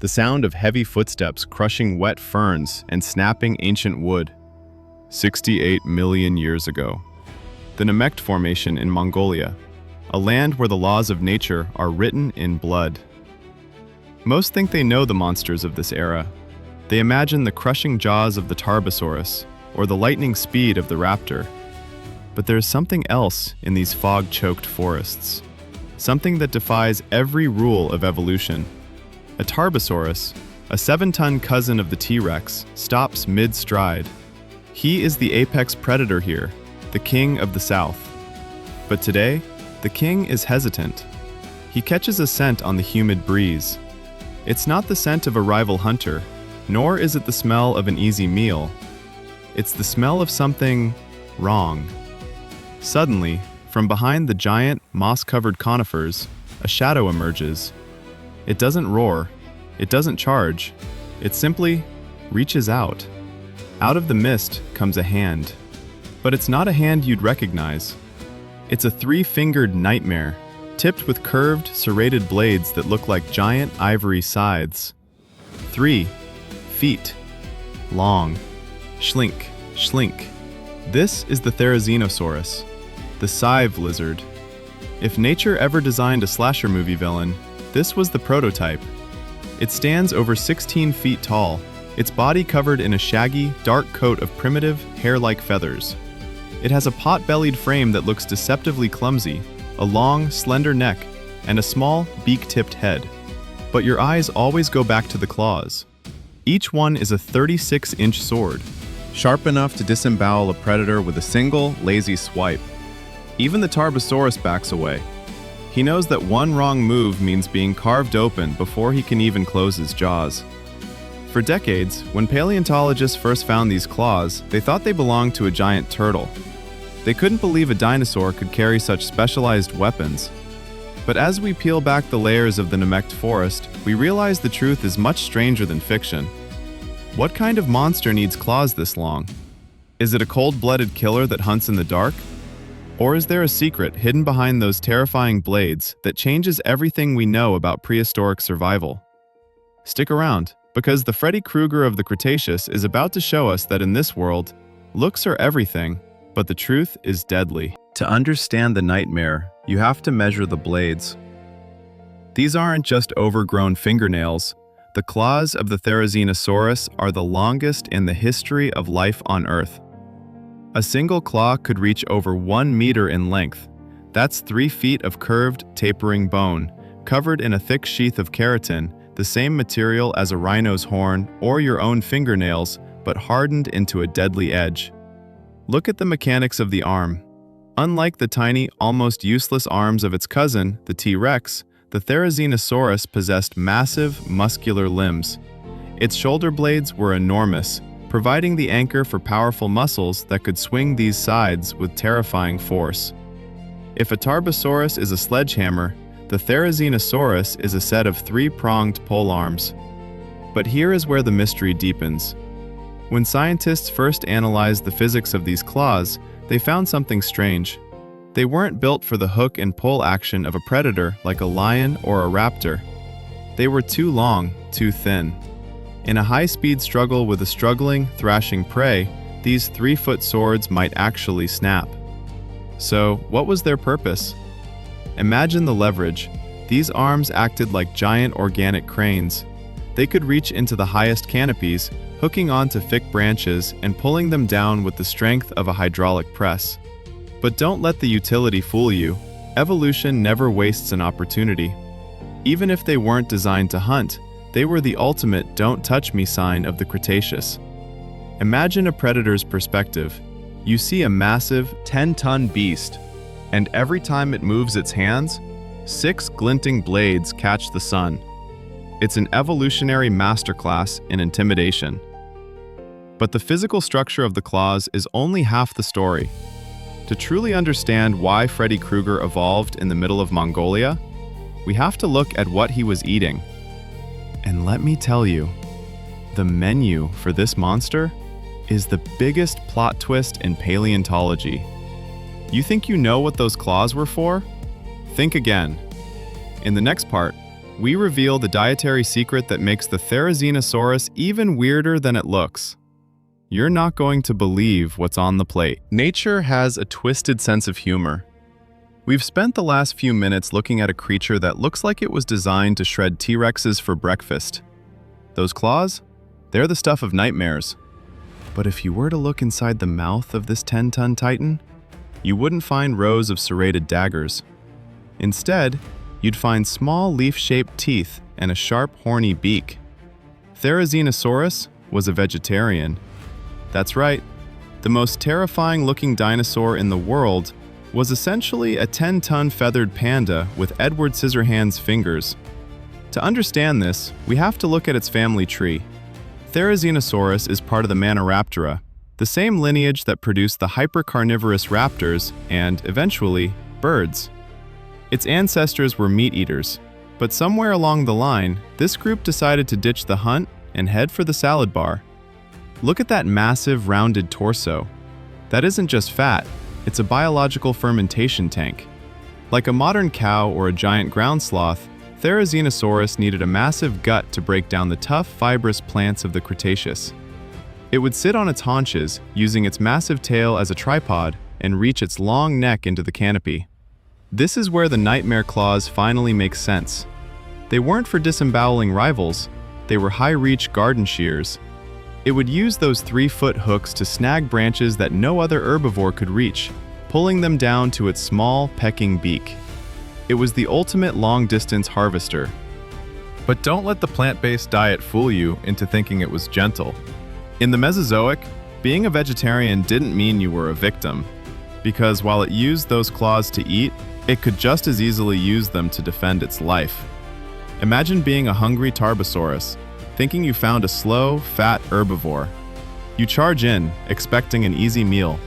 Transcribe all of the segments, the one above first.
the sound of heavy footsteps crushing wet ferns and snapping ancient wood. 68 million years ago. The Namek Formation in Mongolia, a land where the laws of nature are written in blood. Most think they know the monsters of this era. They imagine the crushing jaws of the Tarbosaurus or the lightning speed of the Raptor. But there's something else in these fog-choked forests. Something that defies every rule of evolution. A Tarbosaurus, a 7-ton cousin of the T-Rex, stops mid-stride. He is the apex predator here, the king of the south. But today, the king is hesitant. He catches a scent on the humid breeze. It's not the scent of a rival hunter, nor is it the smell of an easy meal. It's the smell of something wrong. Suddenly, from behind the giant, moss-covered conifers, a shadow emerges. It doesn't roar, it doesn't charge, it simply reaches out. Out of the mist comes a hand. But it's not a hand you'd recognize. It's a 3-fingered nightmare, tipped with curved, serrated blades that look like giant ivory scythes. 3 feet long. Schlink, schlink. This is the Therizinosaurus, the scythe lizard. If nature ever designed a slasher movie villain, this was the prototype. It stands over 16 feet tall, its body covered in a shaggy, dark coat of primitive, hair-like feathers. It has a pot-bellied frame that looks deceptively clumsy, a long, slender neck, and a small, beak-tipped head. But your eyes always go back to the claws. Each one is a 36-inch sword, sharp enough to disembowel a predator with a single, lazy swipe. Even the Tarbosaurus backs away. He knows that one wrong move means being carved open before he can even close his jaws. For decades, when paleontologists first found these claws, they thought they belonged to a giant turtle. They couldn't believe a dinosaur could carry such specialized weapons. But as we peel back the layers of the Namek forest, we realize the truth is much stranger than fiction. What kind of monster needs claws this long? Is it a cold-blooded killer that hunts in the dark? Or is there a secret hidden behind those terrifying blades that changes everything we know about prehistoric survival? Stick around, because the Freddy Krueger of the Cretaceous is about to show us that in this world, looks are everything, but the truth is deadly. To understand the nightmare, you have to measure the blades. These aren't just overgrown fingernails. The claws of the Therizinosaurus are the longest in the history of life on Earth. A single claw could reach over 1 meter in length. That's 3 feet of curved, tapering bone, covered in a thick sheath of keratin, the same material as a rhino's horn or your own fingernails, but hardened into a deadly edge. Look at the mechanics of the arm. Unlike the tiny, almost useless arms of its cousin, the T-Rex, the Therizinosaurus possessed massive, muscular limbs. Its shoulder blades were enormous, providing the anchor for powerful muscles that could swing these sides with terrifying force. If a Tarbosaurus is a sledgehammer, the Therizinosaurus is a set of 3-pronged polearms. But here is where the mystery deepens. When scientists first analyzed the physics of these claws, they found something strange. They weren't built for the hook and pull action of a predator like a lion or a raptor. They were too long, too thin. In a high-speed struggle with a struggling, thrashing prey, these 3-foot swords might actually snap. So, what was their purpose? Imagine the leverage. These arms acted like giant organic cranes. They could reach into the highest canopies, hooking onto thick branches and pulling them down with the strength of a hydraulic press. But don't let the utility fool you. Evolution never wastes an opportunity. Even if they weren't designed to hunt, they were the ultimate "don't touch me" sign of the Cretaceous. Imagine a predator's perspective. You see a massive, 10-ton beast, and every time it moves its hands, 6 glinting blades catch the sun. It's an evolutionary masterclass in intimidation. But the physical structure of the claws is only half the story. To truly understand why Freddy Krueger evolved in the middle of Mongolia, we have to look at what he was eating. And let me tell you, the menu for this monster is the biggest plot twist in paleontology. You think you know what those claws were for? Think again. In the next part, we reveal the dietary secret that makes the Therizinosaurus even weirder than it looks. You're not going to believe what's on the plate. Nature has a twisted sense of humor. We've spent the last few minutes looking at a creature that looks like it was designed to shred T-Rexes for breakfast. Those claws? They're the stuff of nightmares. But if you were to look inside the mouth of this 10-ton titan, you wouldn't find rows of serrated daggers. Instead, you'd find small leaf-shaped teeth and a sharp, horny beak. Therizinosaurus was a vegetarian. That's right, the most terrifying-looking dinosaur in the world was essentially a 10-ton feathered panda with Edward Scissorhands fingers. To understand this, we have to look at its family tree. Therizinosaurus is part of the Maniraptora, the same lineage that produced the hypercarnivorous raptors and, eventually, birds. Its ancestors were meat-eaters, but somewhere along the line, this group decided to ditch the hunt and head for the salad bar. Look at that massive, rounded torso. That isn't just fat, it's a biological fermentation tank. Like a modern cow or a giant ground sloth, Therizinosaurus needed a massive gut to break down the tough, fibrous plants of the Cretaceous. It would sit on its haunches, using its massive tail as a tripod, and reach its long neck into the canopy. This is where the nightmare claws finally make sense. They weren't for disemboweling rivals, they were high-reach garden shears. It would use those 3-foot hooks to snag branches that no other herbivore could reach, pulling them down to its small, pecking beak. It was the ultimate long-distance harvester. But don't let the plant-based diet fool you into thinking it was gentle. In the Mesozoic, being a vegetarian didn't mean you were a victim, because while it used those claws to eat, it could just as easily use them to defend its life. Imagine being a hungry Tarbosaurus, thinking you found a slow, fat herbivore. You charge in, expecting an easy meal,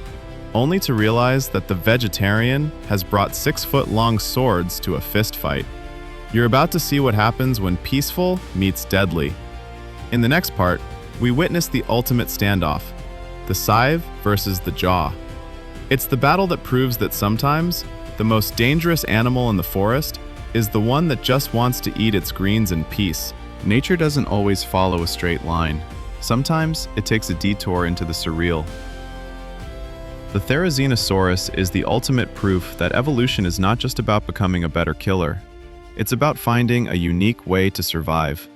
only to realize that the vegetarian has brought 6-foot-long swords to a fist fight. You're about to see what happens when peaceful meets deadly. In the next part, we witness the ultimate standoff, the scythe versus the jaw. It's the battle that proves that sometimes, the most dangerous animal in the forest is the one that just wants to eat its greens in peace. Nature doesn't always follow a straight line. Sometimes it takes a detour into the surreal. The Therizinosaurus is the ultimate proof that evolution is not just about becoming a better killer. It's about finding a unique way to survive.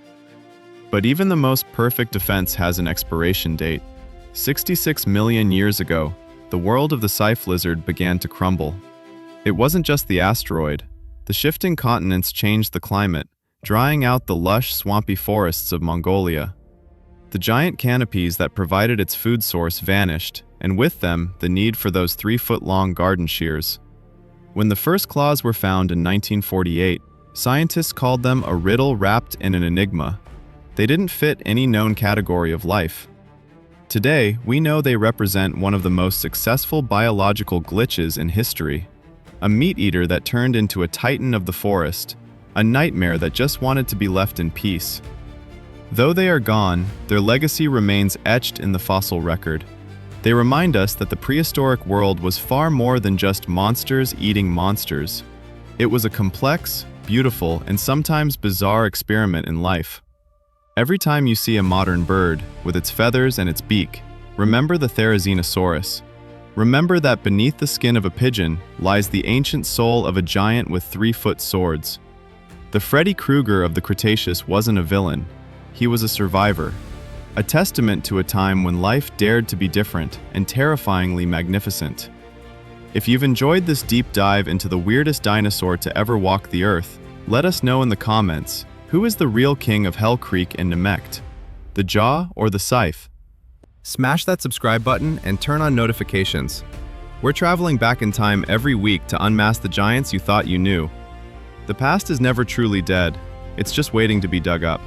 But even the most perfect defense has an expiration date. 66 million years ago, the world of the scythe lizard began to crumble. It wasn't just the asteroid. The shifting continents changed the climate, drying out the lush, swampy forests of Mongolia. The giant canopies that provided its food source vanished, and with them, the need for those 3-foot-long garden shears. When the first claws were found in 1948, scientists called them a riddle wrapped in an enigma. They didn't fit any known category of life. Today, we know they represent one of the most successful biological glitches in history. A meat-eater that turned into a titan of the forest, a nightmare that just wanted to be left in peace. Though they are gone, their legacy remains etched in the fossil record. They remind us that the prehistoric world was far more than just monsters eating monsters. It was a complex, beautiful, and sometimes bizarre experiment in life. Every time you see a modern bird, with its feathers and its beak, remember the Therizinosaurus. Remember that beneath the skin of a pigeon lies the ancient soul of a giant with 3-foot swords. The Freddy Krueger of the Cretaceous wasn't a villain. He was a survivor. A testament to a time when life dared to be different and terrifyingly magnificent. If you've enjoyed this deep dive into the weirdest dinosaur to ever walk the earth, let us know in the comments, who is the real king of Hell Creek and Namek? The jaw or the scythe? Smash that subscribe button and turn on notifications. We're traveling back in time every week to unmask the giants you thought you knew. The past is never truly dead, it's just waiting to be dug up.